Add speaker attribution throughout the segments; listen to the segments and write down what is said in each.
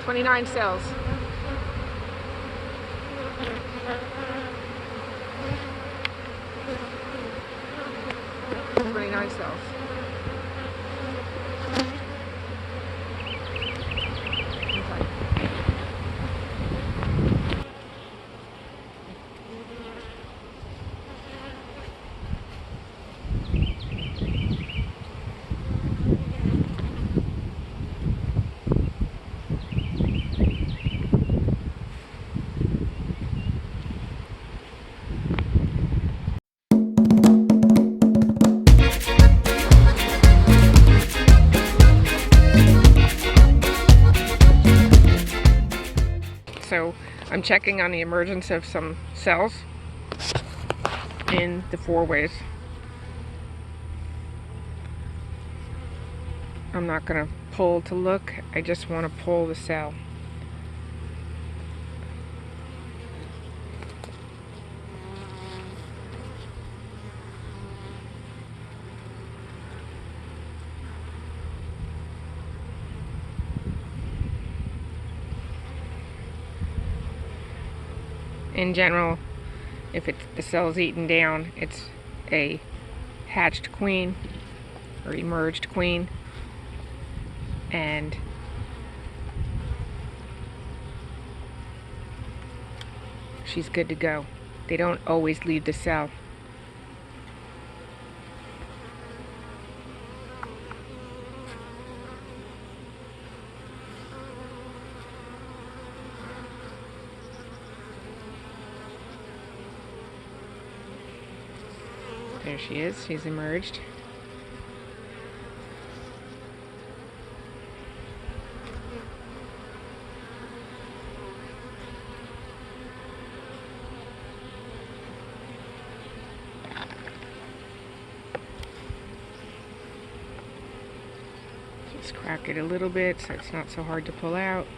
Speaker 1: 29 cells. 29 cells. Okay. So I'm checking on the emergence of some cells in the 4 ways. I'm not going to pull to look, I just want to pull the cell. In general, if the cell's eaten down, it's a hatched queen or emerged queen, and she's good to go. They don't always leave the cell. There she is, she's emerged. Just crack it a little bit so it's not so hard to pull out.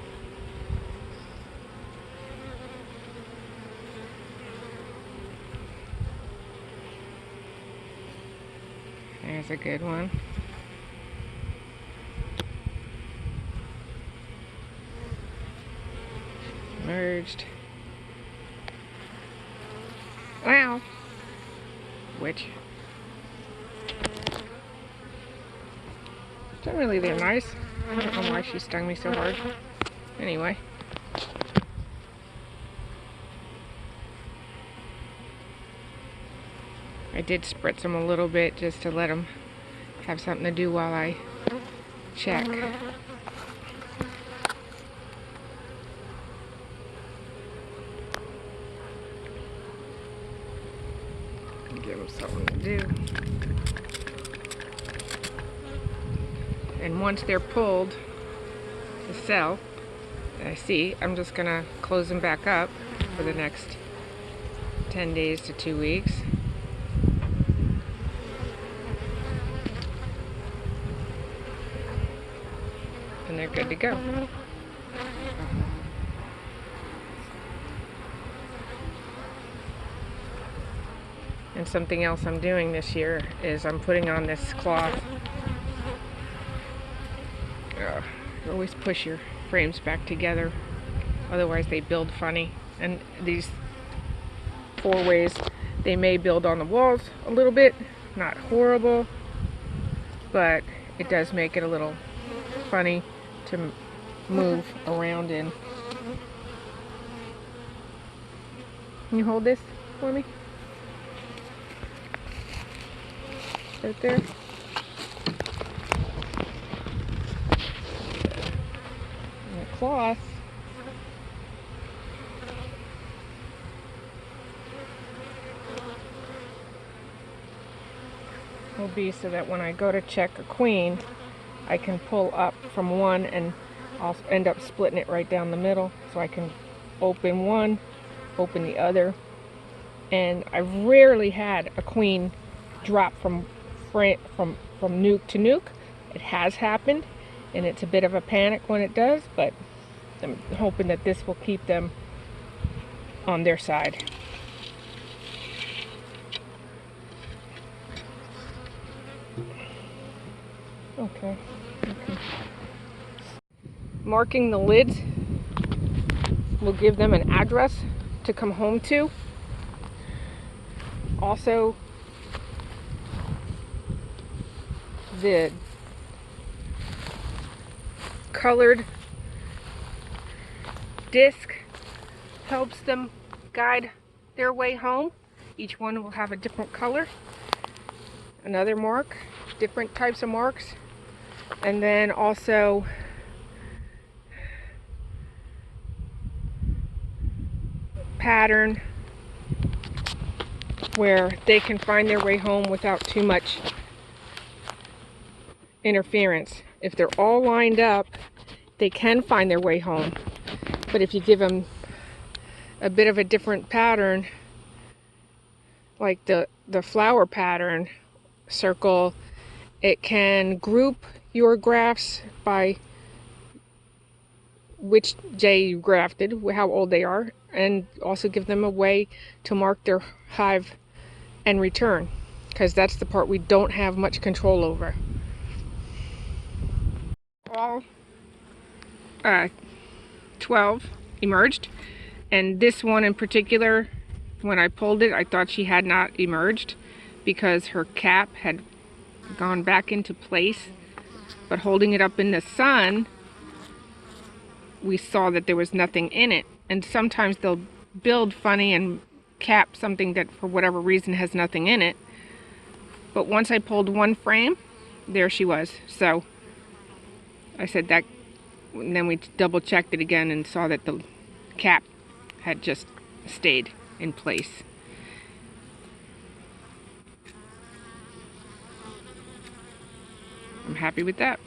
Speaker 1: There's a good one. Merged. Wow. Which? Generally they're nice. I don't know why she stung me so hard. Anyway. I did spritz them a little bit just to let them have something to do while I check. Give them something to do. And once they're pulled, the cell, I see, I'm just gonna close them back up for the next 10 days to 2 weeks. And they're good to go. And something else I'm doing this year is I'm putting on this cloth. You always push your frames back together, otherwise they build funny. And these 4 ways, they may build on the walls a little bit, not horrible, but it does make it a little funny to move around in. Can you hold this for me? Right there. And the cloth will be so that when I go to check a queen, I can pull up from one and I'll end up splitting it right down the middle, so I can open one, open the other. And I've rarely had a queen drop from frame from nuke to nuke. It has happened, and it's a bit of a panic when it does, but I'm hoping that this will keep them on their side. Okay. Marking the lids will give them an address to come home to. Also, the colored disc helps them guide their way home. Each one will have a different color, another mark, different types of marks, and then also pattern where they can find their way home without too much interference. If they're all lined up, they can find their way home. But if you give them a bit of a different pattern, like the flower pattern circle, it can group your grafts by which day you grafted, how old they are, and also give them a way to mark their hive and return, because that's the part we don't have much control over. All 12 emerged, and this one in particular, when I pulled it, I thought she had not emerged because her cap had gone back into place, but holding it up in the sun, we saw that there was nothing in it. And sometimes they'll build funny and cap something that for whatever reason has nothing in it. But once I pulled one frame, there she was. So I said that, and then we double checked it again and saw that the cap had just stayed in place. I'm happy with that.